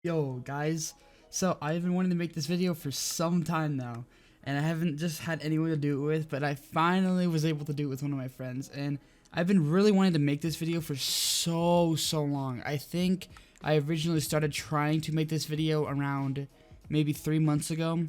Yo guys, so I've been wanting to make this video for some time now, and I haven't just had anyone to do it with, but I finally was able to do it with one of my friends, and I've been really wanting to make this video for so long. I think I originally started trying to make this video around maybe 3 months ago,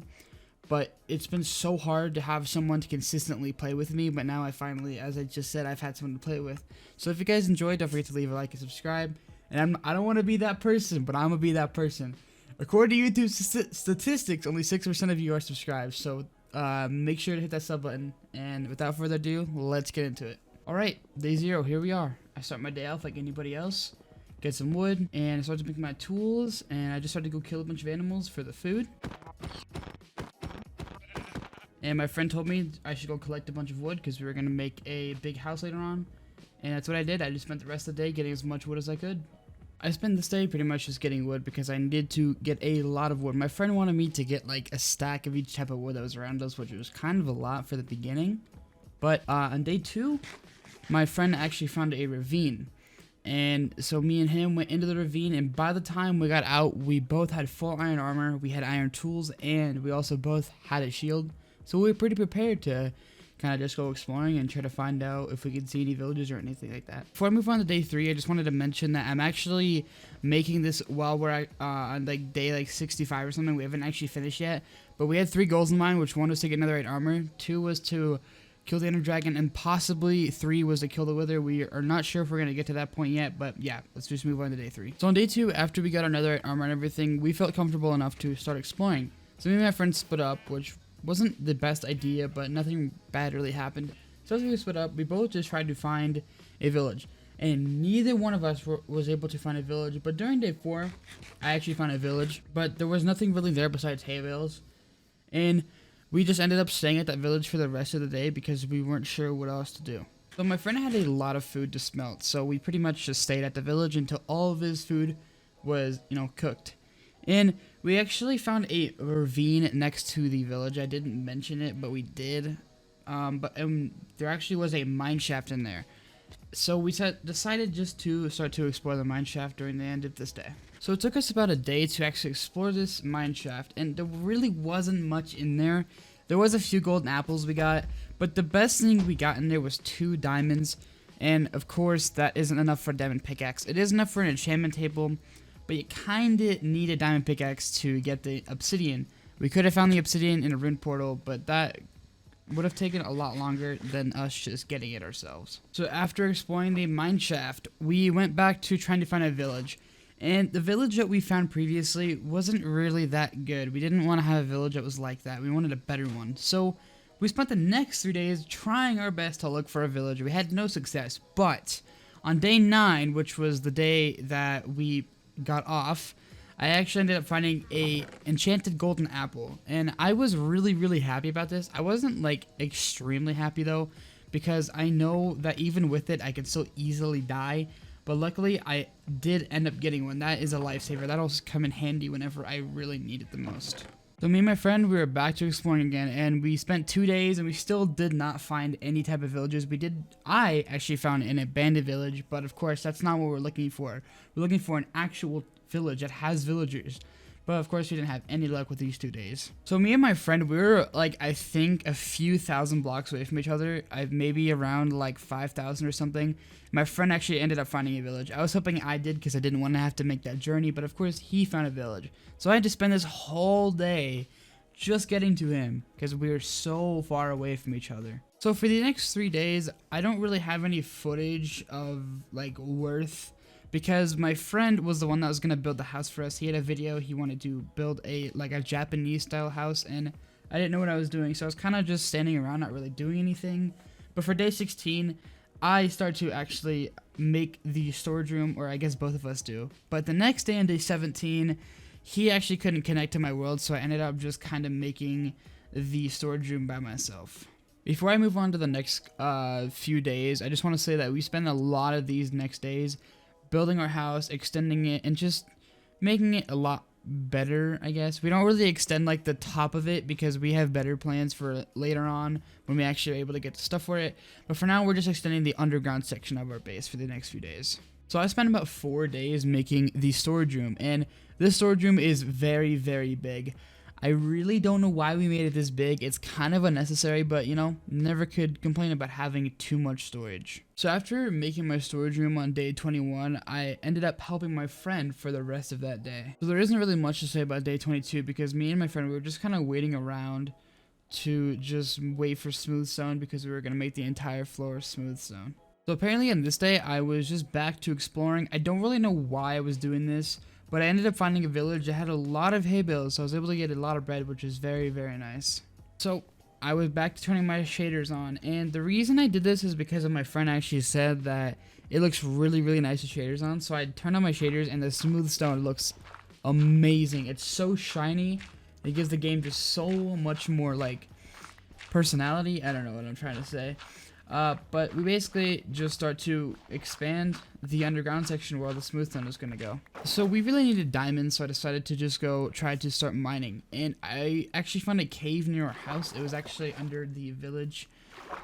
but it's been so hard to have someone to consistently play with me, but now I finally, as I just said, I've had someone to play with. So if you guys enjoyed, don't forget to leave a like and subscribe. And I don't want to be that person, but I'm going to be that person. According to YouTube statistics, only 6% of you are subscribed. So make sure to hit that sub button. And without further ado, let's get into it. Alright, day 0, here we are. I start my day off like anybody else. Get some wood, and I start to make my tools. And I just started to go kill a bunch of animals for the food. And my friend told me I should go collect a bunch of wood because we were going to make a big house later on. And that's what I did. I just spent the rest of the day getting as much wood as I could. I spent this day pretty much just getting wood because I needed to get a lot of wood. My friend wanted me to get like a stack of each type of wood that was around us, which was kind of a lot for the beginning. But on day 2, my friend actually found a ravine. And so me and him went into the ravine, and by the time we got out, we both had full iron armor, we had iron tools, and we also both had a shield. So we were pretty prepared to kind of just go exploring and try to find out if we could see any villages or anything like that. Before I move on to day 3, I just wanted to mention that I'm actually making this while we're on like day like 65 or something. We haven't actually finished yet, but we had 3 goals in mind, which 1 was to get netherite armor, 2 was to kill the ender dragon, and possibly 3 was to kill the wither. We are not sure if we're going to get to that point yet, but yeah, let's just move on to day 3. So on day 2, after we got our netherite armor and everything, we felt comfortable enough to start exploring. So me and my friends split up, which wasn't the best idea, but nothing bad really happened. So as we split up, we both just tried to find a village, and neither one of us was able to find a village. But during day 4, I actually found a village, but there was nothing really there besides hay bales, and we just ended up staying at that village for the rest of the day because we weren't sure what else to do. So my friend had a lot of food to smelt, so we pretty much just stayed at the village until all of his food was, cooked. And we actually found a ravine next to the village. I didn't mention it, but we did. But there actually was a mine shaft in there. So we decided just to start to explore the mine shaft during the end of this day. So it took us about a day to actually explore this mine shaft, and there really wasn't much in there. There was a few golden apples we got, but the best thing we got in there was 2 diamonds. And of course, that isn't enough for a diamond pickaxe. It is enough for an enchantment table, but you kinda need a diamond pickaxe to get the obsidian. We could have found the obsidian in a rune portal, but that would have taken a lot longer than us just getting it ourselves. So after exploring the mine shaft, we went back to trying to find a village. And the village that we found previously wasn't really that good. We didn't want to have a village that was like that. We wanted a better one. So we spent the next 3 days trying our best to look for a village. We had no success, but on day 9, which was the day that we got off, I actually ended up finding a enchanted golden apple, and I was really happy about this. I wasn't like extremely happy though, because I know that even with it I could still easily die, but luckily I did end up getting one. That is a lifesaver. That'll come in handy whenever I really need it the most. So me and my friend, we were back to exploring again, and we spent 2 days and we still did not find any type of villages. I actually found an abandoned village, but of course that's not what we're looking for. We're looking for an actual village that has villagers. But of course we didn't have any luck with these 2 days. So me and my friend, we were like, I think a few thousand blocks away from each other. Maybe around like 5,000 or something. My friend actually ended up finding a village. I was hoping I did because I didn't want to have to make that journey, but of course he found a village. So I had to spend this whole day just getting to him because we were so far away from each other. So for the next 3 days, I don't really have any footage of like worth, because my friend was the one that was going to build the house for us. He had a video. He wanted to build a Japanese style house, and I didn't know what I was doing, so I was kind of just standing around not really doing anything. But for day 16, I start to actually make the storage room, or I guess both of us do. But the next day on day 17, he actually couldn't connect to my world, so I ended up just kind of making the storage room by myself. Before I move on to the next few days, I just want to say that we spent a lot of these next days building our house, extending it, and just making it a lot better, I guess. We don't really extend like the top of it because we have better plans for later on when we actually are able to get the stuff for it. But for now, we're just extending the underground section of our base for the next few days. So I spent about 4 days making the storage room, and this storage room is very, very big. I really don't know why we made it this big. It's kind of unnecessary, but you know, never could complain about having too much storage. So after making my storage room on day 21, I ended up helping my friend for the rest of that day. So there isn't really much to say about day 22 because me and my friend, we were just kind of waiting around to just wait for smooth stone because we were going to make the entire floor smooth stone. So apparently on this day, I was just back to exploring. I don't really know why I was doing this, but I ended up finding a village that had a lot of hay bales, so I was able to get a lot of bread, which is very, very nice. So I was back to turning my shaders on, and the reason I did this is because of my friend actually said that it looks really, really nice with shaders on, so I turned on my shaders, and the smooth stone looks amazing. It's so shiny. It gives the game just so much more, like, personality. I don't know what I'm trying to say. But we basically just start to expand the underground section where all the smooth stone is going to go. So we really needed diamonds, so I decided to just go try to start mining. And I actually found a cave near our house. It was actually under the village.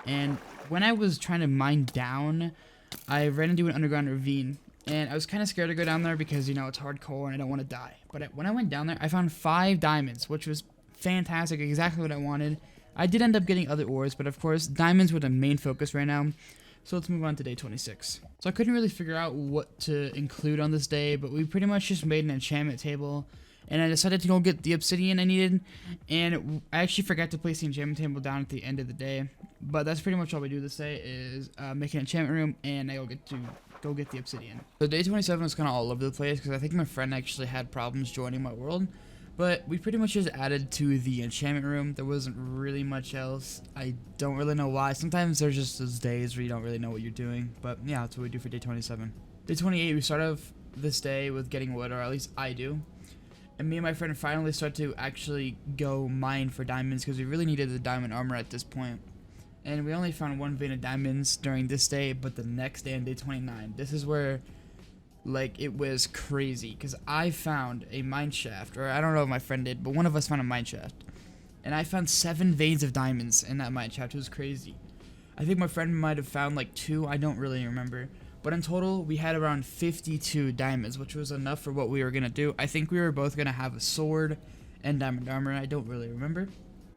And when I was trying to mine down, I ran into an underground ravine. And I was kind of scared to go down there because, you know, it's hardcore and I don't want to die. But when I went down there, I found 5 diamonds, which was fantastic, exactly what I wanted. I did end up getting other ores, but of course, diamonds were the main focus right now. So let's move on to day 26. So I couldn't really figure out what to include on this day, but we pretty much just made an enchantment table. And I decided to go get the obsidian I needed. And I actually forgot to place the enchantment table down at the end of the day. But that's pretty much all we do this day is make an enchantment room, and I go get the obsidian. So day 27 was kind of all over the place because I think my friend actually had problems joining my world. But we pretty much just added to the enchantment room. There wasn't really much else. I don't really know why. Sometimes there's just those days where you don't really know what you're doing. But yeah, that's what we do for day 27. Day 28, we start off this day with getting wood, or at least I do. And me and my friend finally start to actually go mine for diamonds because we really needed the diamond armor at this point. And we only found 1 vein of diamonds during this day, but the next day on day 29, this is where, like, it was crazy because I found a mine shaft, or I don't know if my friend did, but one of us found a mine shaft, and I found 7 veins of diamonds in that mine shaft. It was crazy. I think my friend might have found like 2. I don't really remember, but in total we had around 52 diamonds, which was enough for what we were gonna do. I think we were both gonna have a sword and diamond armor. I don't really remember.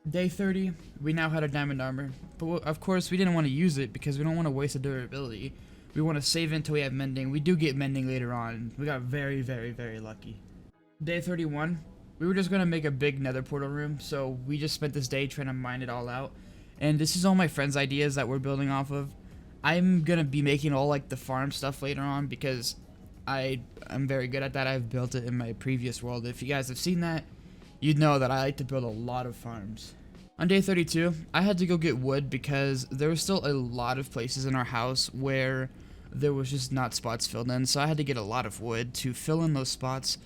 Day 30, we now had a diamond armor, but of course we didn't want to use it because we don't want to waste the durability. We want to save it until we have mending. We do get mending later on. We got very, very, very lucky. Day 31, we were just going to make a big nether portal room, so we just spent this day trying to mine it all out. And this is all my friends' ideas that we're building off of. I'm going to be making all like the farm stuff later on because I'm very good at that. I've built it in my previous world. If you guys have seen that, you'd know that I like to build a lot of farms. On day 32, I had to go get wood because there was still a lot of places in our house where there was just not spots filled in, so I had to get a lot of wood to fill in those spots.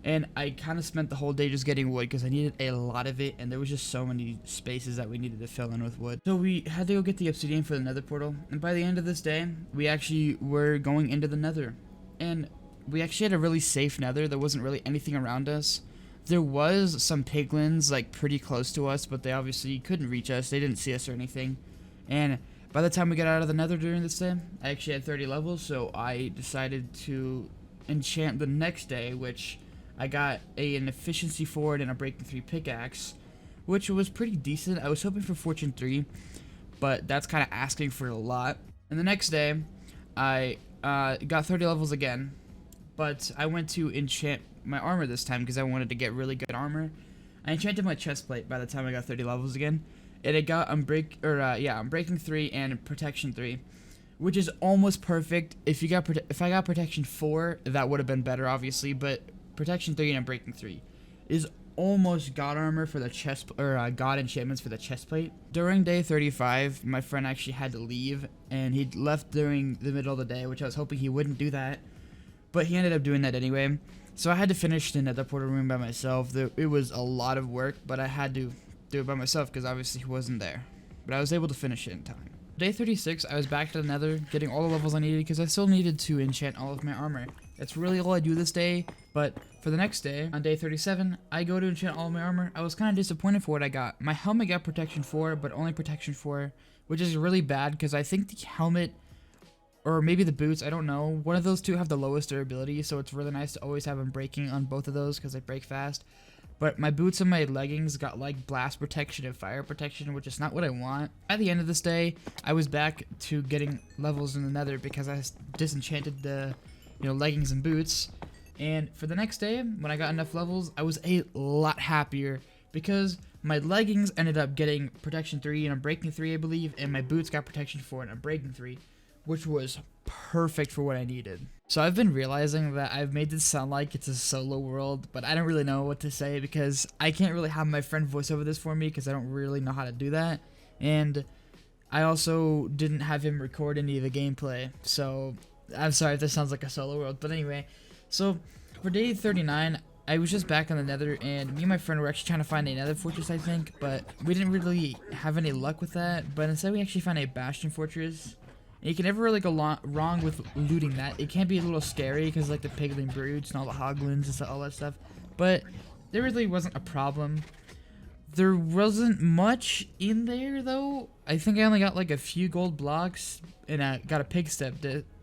And I kind of spent the whole day just getting wood because I needed a lot of it, and there was just so many spaces that we needed to fill in with wood. So we had to go get the obsidian for the nether portal, and by the end of this day, we actually were going into the nether. And we actually had a really safe nether. There wasn't really anything around us. There was some piglins like pretty close to us, but they obviously couldn't reach us. They didn't see us or anything. And by the time we got out of the nether during this day, I actually had 30 levels, so I decided to enchant the next day, which I got an efficiency 4 and a breaking 3 pickaxe, which was pretty decent. I was hoping for fortune 3, but that's kind of asking for a lot. And the next day, I got 30 levels again, but I went to enchant my armor this time because I wanted to get really good armor. I enchanted my chest plate by the time I got 30 levels again, and it got unbreaking 3 and protection 3, which is almost perfect. If I got protection 4, that would have been better, obviously, but protection 3 and unbreaking 3 is almost god armor for the chest, or god enchantments for the chest plate. During day 35, my friend actually had to leave, and he left during the middle of the day, which I was hoping he wouldn't do that, but he ended up doing that anyway. So I had to finish the nether portal room by myself. It was a lot of work, but I had to do it by myself because obviously he wasn't there. But I was able to finish it in time. Day 36, I was back to the nether, getting all the levels I needed because I still needed to enchant all of my armor. That's really all I do this day, but for the next day, on day 37, I go to enchant all of my armor. I was kind of disappointed for what I got. My helmet got protection 4, but only protection 4, which is really bad because I think the helmet or maybe the boots, I don't know. One of those two have the lowest durability, so it's really nice to always have them breaking on both of those because they break fast. But my boots and my leggings got like blast protection and fire protection, which is not what I want. At the end of this day, I was back to getting levels in the Nether because I disenchanted the, leggings and boots. And for the next day, when I got enough levels, I was a lot happier because my leggings ended up getting protection 3 and I'm breaking 3, I believe, and my boots got protection 4 and I'm breaking 3, which was perfect for what I needed. So I've been realizing that I've made this sound like it's a solo world, but I don't really know what to say because I can't really have my friend voice over this for me because I don't really know how to do that. And I also didn't have him record any of the gameplay, so I'm sorry if this sounds like a solo world. But anyway, so for day 39, I was just back on the Nether, and me and my friend were actually trying to find a Nether fortress, I think, but we didn't really have any luck with that. But instead, we actually found a bastion fortress. And you can never really go wrong with looting that. It can be a little scary because like the piglin broods and all the hoglins and all that stuff, but there really wasn't a problem. There wasn't much in there though. I think I only got like a few gold blocks, and I got a pig step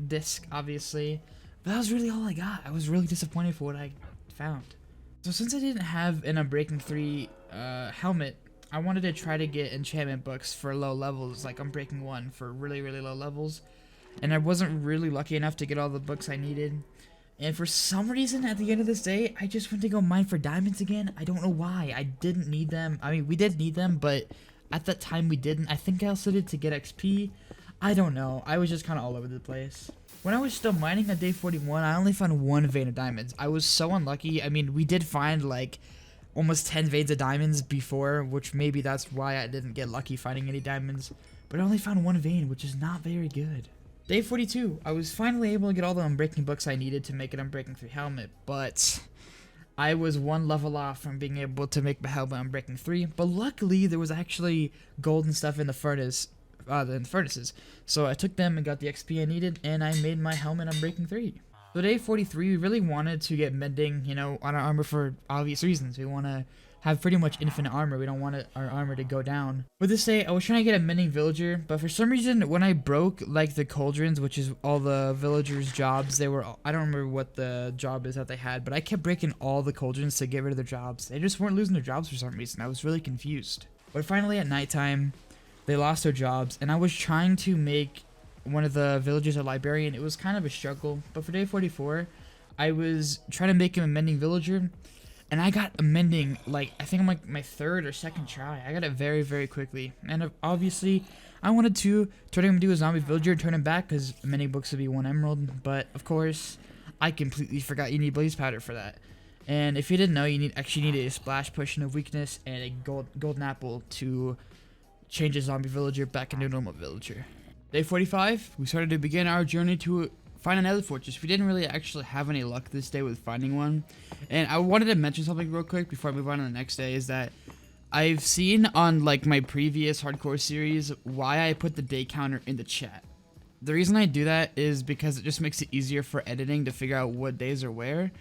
disc, obviously. But that was really all I got. I was really disappointed for what I found. So since I didn't have an Unbreaking 3 helmet, I wanted to try to get enchantment books for low levels, like Unbreaking 1 for really, really low levels. And I wasn't really lucky enough to get all the books I needed. And for some reason, at the end of this day, I just went to go mine for diamonds again. I don't know why. I didn't need them. I mean, we did need them, but at that time we didn't. I think I also did to get XP. I don't know. I was just kind of all over the place. When I was still mining on day 41, I only found 1 vein of diamonds. I was so unlucky. I mean, we did find like almost 10 veins of diamonds before, which maybe that's why I didn't get lucky finding any diamonds. But I only found 1 vein, which is not very good. Day 42, I was finally able to get all the Unbreaking books I needed to make an Unbreaking 3 helmet, but I was 1 level off from being able to make my helmet Unbreaking 3. But luckily, there was actually gold and stuff in the furnaces. So I took them and got the XP I needed, and I made my helmet Unbreaking 3. So day 43, we really wanted to get mending, on our armor for obvious reasons. We want to have pretty much infinite armor. We don't want our armor to go down. With this day, I was trying to get a mending villager, but for some reason, when I broke like the cauldrons, which is all the villagers' jobs, I don't remember what the job is that they had, but I kept breaking all the cauldrons to get rid of their jobs. They just weren't losing their jobs for some reason. I was really confused. But finally, at nighttime, they lost their jobs, and I was trying to make one of the villagers a librarian. It was kind of a struggle, but for day 44, I was trying to make him a mending villager, and I got a mending, like, I think I'm like my 3rd or 2nd try. I got it very, very quickly, and obviously, I wanted to turn him into a zombie villager and turn him back, because mending books would be 1 emerald, but of course, I completely forgot you need blaze powder for that. And if you didn't know, you actually need a splash potion of weakness and a golden apple to change a zombie villager back into a normal villager. Day 45, we started to begin our journey to find another fortress. We didn't really actually have any luck this day with finding one. And I wanted to mention something real quick before I move on to the next day, is that I've seen on like my previous hardcore series why I put the day counter in the chat. The reason I do that is because it just makes it easier for editing to figure out what days are where.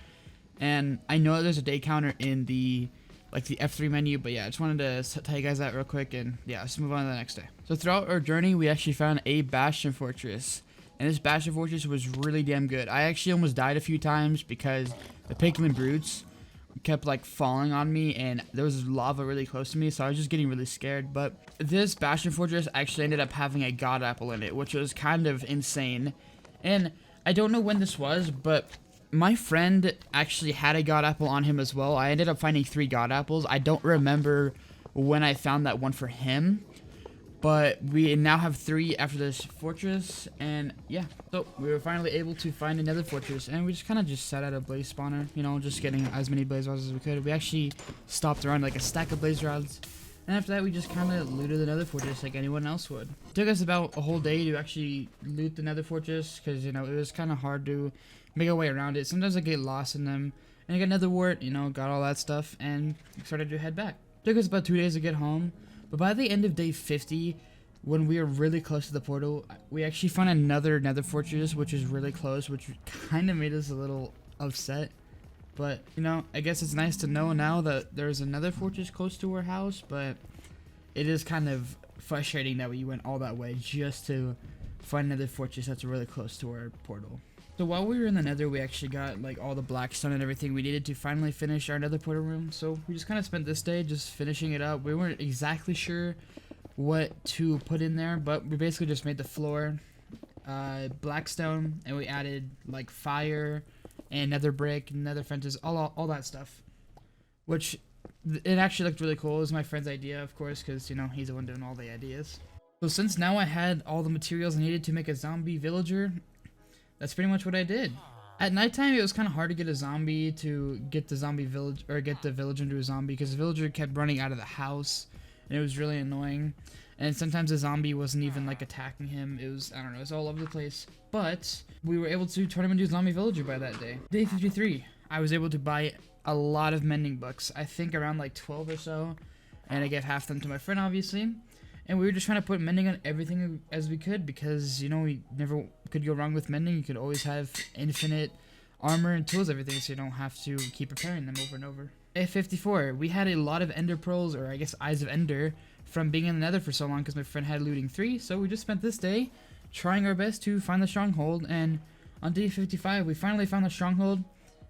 And I know there's a day counter in the F3 menu, but yeah, I just wanted to tell you guys that real quick, and yeah, let's move on to the next day. So throughout our journey, we actually found a bastion fortress, and this bastion fortress was really damn good. I actually almost died a few times because the piglin brutes kept like falling on me, and there was lava really close to me, so I was just getting really scared. But this bastion fortress actually ended up having a god apple in it, which was kind of insane. And I don't know when this was, but my friend actually had a god apple on him as well. I ended up finding 3 god apples. I don't remember when I found that one for him, but we now have 3 after this fortress, and yeah, so we were finally able to find another fortress, and we just kind of just sat at a blaze spawner, just getting as many blaze rods as we could. We actually stopped around like a stack of blaze rods, and after that we just kind of looted another fortress like anyone else would. It took us about a whole day to actually loot the nether fortress, because it was kind of hard to make our way around it. Sometimes I get lost in them, and I got nether wart, got all that stuff, and started to head back. It took us about 2 days to get home, but by the end of day 50, when we were really close to the portal, we actually found another nether fortress, which is really close, which kind of made us a little upset. But, I guess it's nice to know now that there's another fortress close to our house, but it is kind of frustrating that we went all that way just to find another fortress that's really close to our portal. So while we were in the Nether, we actually got like all the blackstone and everything we needed to finally finish our Nether portal room. So we just kind of spent this day just finishing it up. We weren't exactly sure what to put in there, but we basically just made the floor blackstone, and we added like fire and nether brick, nether fences, all that stuff, which it actually looked really cool. It was my friend's idea, of course, because you know he's the one doing all the ideas. So since now I had all the materials I needed to make a zombie villager, that's pretty much what I did. At nighttime, it was kind of hard to get a zombie to get the zombie village, or get the villager into a zombie, because the villager kept running out of the house, and it was really annoying. And sometimes the zombie wasn't even like attacking him. It was, I don't know, it was all over the place. But we were able to turn him into a zombie villager by that day. Day 53, I was able to buy a lot of mending books. I think around like 12 or so, and I gave half them to my friend, obviously. And we were just trying to put mending on everything as we could, because, you know, we never could go wrong with mending. You could always have infinite armor and tools, everything, so you don't have to keep repairing them over and over. Day 54, we had a lot of ender pearls, or I guess eyes of ender, from being in the Nether for so long, because my friend had looting 3, so we just spent this day trying our best to find the stronghold. And on day 55, we finally found the stronghold.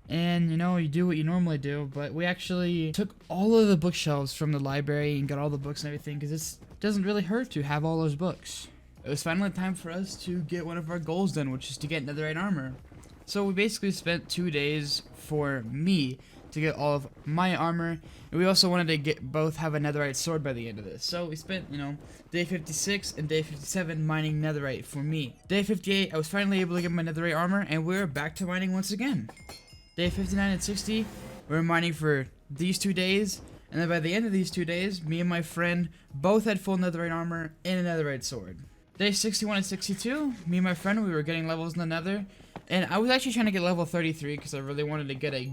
And, you know, you do what you normally do, but we actually took all of the bookshelves from the library and got all the books and everything, because it doesn't really hurt to have all those books. It was finally time for us to get one of our goals done, which is to get netherite armor. So we basically spent 2 days for me to get all of my armor, and we also wanted to both have a netherite sword by the end of this. So we spent, you know, day 56 and day 57 mining netherite for me. Day 58, I was finally able to get my netherite armor, and we're back to mining once again. Day 59 and 60, we were mining for these 2 days, and then by the end of these 2 days, me and my friend both had full netherite armor and a netherite sword. Day 61 and 62, me and my friend, we were getting levels in the nether, and I was actually trying to get level 33 because I really wanted to get a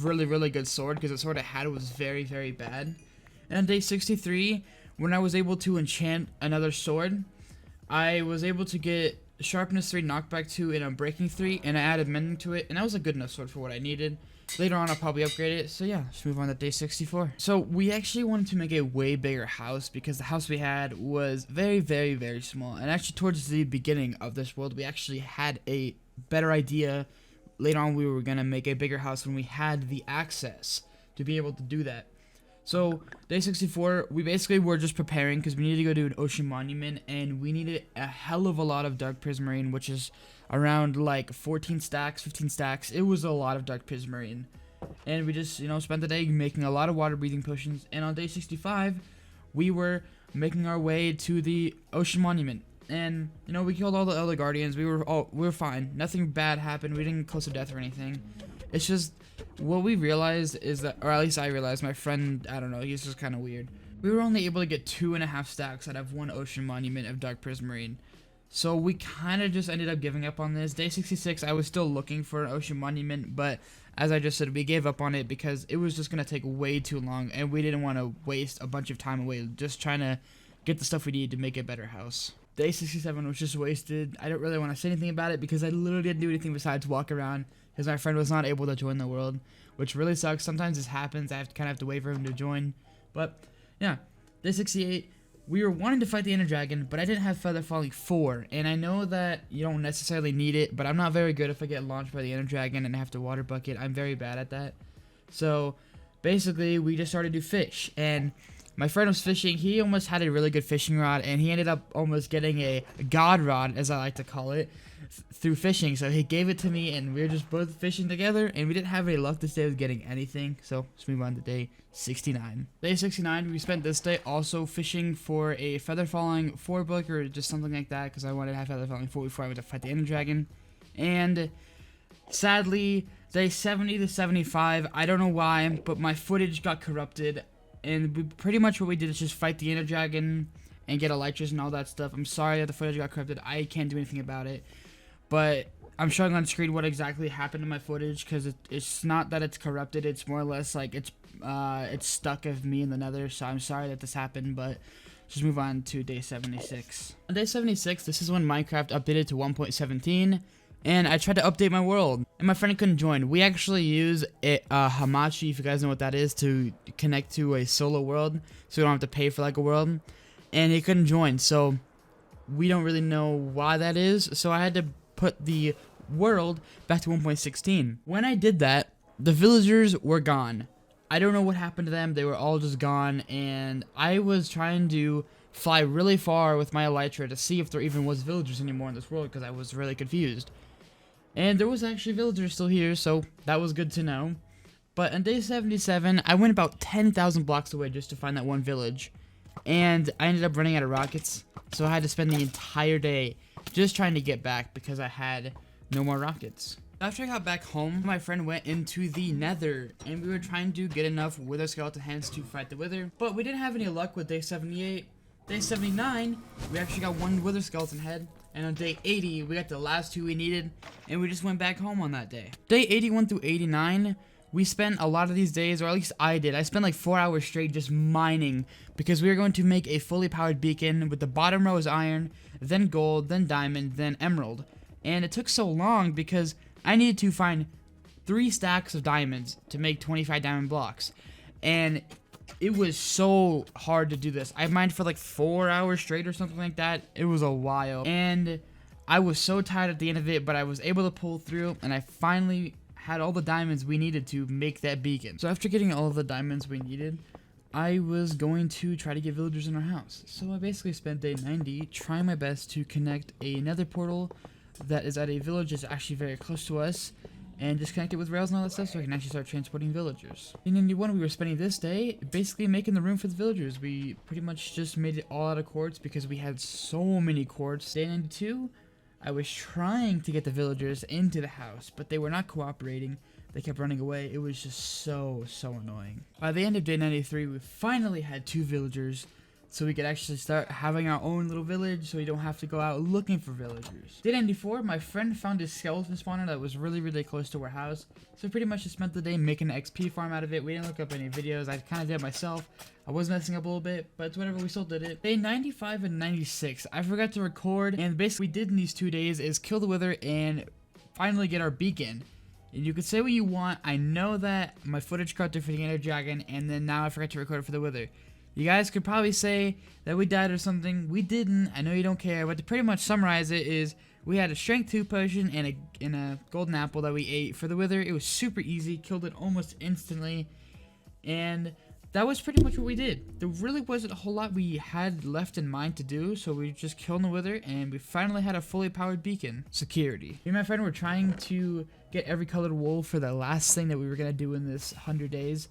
really good sword, because the sword I had was very bad. And on day 63, when I was able to enchant another sword, I was able to get sharpness 3, knockback 2, and unbreaking 3, and I added mending to it, and that was a good enough sword for what I needed. Later on, I'll probably upgrade it. So yeah, let's move on to day 64. So we actually wanted to make a way bigger house, because the house we had was very small. And actually towards the beginning of this world, we actually had a better idea. Later on, we were going to make a bigger house when we had the access to be able to do that. So, day 64, we basically were just preparing, because we needed to go do an ocean monument, and we needed a hell of a lot of dark prismarine, which is around like 14 stacks, 15 stacks. It was a lot of dark prismarine. And we just, you know, spent the day making a lot of water breathing potions. And on day 65, we were making our way to the ocean monument. And, you know, we killed all the elder guardians. We were fine. Nothing bad happened. We didn't get close to death or anything. It's just, what we realized is that, or at least I realized, my friend, I don't know, he's just kind of weird. We were only able to get 2.5 stacks out of one ocean monument of dark prismarine. So we kind of just ended up giving up on this. Day 66, I was still looking for an ocean monument, but as I just said, we gave up on it because it was just going to take way too long, and we didn't want to waste a bunch of time away just trying to get the stuff we need to make a better house. Day 67 was just wasted. I don't really want to say anything about it because I literally didn't do anything besides walk around, because my friend was not able to join the world, which really sucks. Sometimes this happens. I kind of have to wait for him to join. But yeah, day 68, we were wanting to fight the Ender Dragon, but I didn't have Feather Falling 4, and I know that you don't necessarily need it, but I'm not very good if I get launched by the Ender Dragon and I have to water bucket. I'm very bad at that. So basically, we just started to fish, and my friend was fishing. He almost had a really good fishing rod, and he ended up almost getting a god rod, as I like to call it, through fishing. So he gave it to me, and we were just both fishing together, and we didn't have any luck this day with getting anything. So let's move on to day 69. Day 69, we spent this day also fishing for a Feather Falling 4 book, or just something like that, because I wanted to have Feather Falling 4 before I went to fight the Ender Dragon. And sadly, day 70 to 75, I don't know why, but my footage got corrupted. And pretty much what we did is just fight the Ender Dragon and get elytras and all that stuff. I'm sorry that the footage got corrupted. I can't do anything about it. But I'm showing on screen what exactly happened to my footage, because it's not that it's corrupted. It's more or less like it's stuck of me in the Nether. So I'm sorry that this happened, but just move on to day 76. On day 76, this is when Minecraft updated to 1.17. And I tried to update my world, and my friend couldn't join. We actually use Hamachi, if you guys know what that is, to connect to a solo world, so we don't have to pay for like a world. And he couldn't join, so we don't really know why that is, so I had to put the world back to 1.16. When I did that, the villagers were gone. I don't know what happened to them. They were all just gone, and I was trying to fly really far with my elytra to see if there even was villagers anymore in this world, because I was really confused. And there was actually villagers still here, so that was good to know. But on day 77, I went about 10,000 blocks away just to find that one village. And I ended up running out of rockets, so I had to spend the entire day just trying to get back because I had no more rockets. After I got back home, my friend went into the Nether, and we were trying to get enough wither skeleton heads to fight the wither, but we didn't have any luck with day 78. Day 79, we actually got one wither skeleton head, and on day 80, we got the last two we needed, and we just went back home on that day. Day 81 through 89, we spent a lot of these days, or at least I did. I spent like 4 hours straight just mining, because we were going to make a fully powered beacon with the bottom row is iron, then gold, then diamond, then emerald. And it took so long because I needed to find 3 stacks of diamonds to make 25 diamond blocks. And it was so hard to do this. I mined for like 4 hours straight or something like that. It was a while. And I was so tired at the end of it, but I was able to pull through, and I finally had all the diamonds we needed to make that beacon. So after getting all of the diamonds we needed, I was going to try to get villagers in our house. So I basically spent day 90 trying my best to connect a nether portal that is at a village that's actually very close to us, and just connect it with rails and all that stuff so I can actually start transporting villagers. In 91, we were spending this day basically making the room for the villagers. We pretty much just made it all out of quartz because we had so many quartz. Day 92, I was trying to get the villagers into the house, but they were not cooperating. They kept running away. It was just so annoying. By the end of day 93, we finally had 2 villagers, so we could actually start having our own little village so we don't have to go out looking for villagers. Day 94, my friend found a skeleton spawner that was really close to our house, so pretty much just spent the day making an XP farm out of it. We didn't look up any videos. I kind of did it myself. I was messing up a little bit, but it's whatever, we still did it. Day 95 and 96, I forgot to record, and basically what we did in these 2 days is kill the wither and finally get our beacon. And you can say what you want. I know that my footage corrupted for the Ender Dragon, and then now I forgot to record it for the wither. You guys could probably say that we died or something. We didn't. I know you don't care, but to pretty much summarize it is we had a strength 2 potion and a golden apple that we ate for the wither. It was super easy, killed it almost instantly, and that was pretty much what we did. There really wasn't a whole lot we had left in mind to do, so we just killed the wither, and we finally had a fully powered beacon. Security. Me and my friend were trying to get every colored wool for the last thing that we were going to do in this 100 days,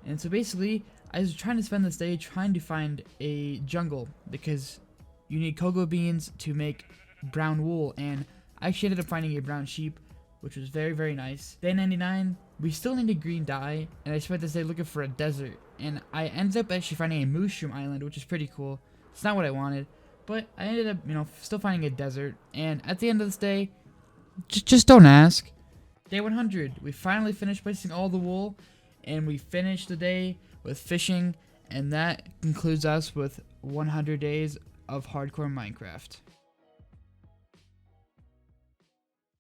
and so basically I was trying to spend this day trying to find a jungle, because you need cocoa beans to make brown wool, and I actually ended up finding a brown sheep, which was very nice. Day 99, we still needed green dye, and I spent this day looking for a desert, and I ended up actually finding a mushroom island, which is pretty cool. It's not what I wanted, but I ended up, still finding a desert, and at the end of this day, just don't ask. Day 100, we finally finished placing all the wool, and we finished the day with fishing, and that concludes us with 100 days of hardcore Minecraft.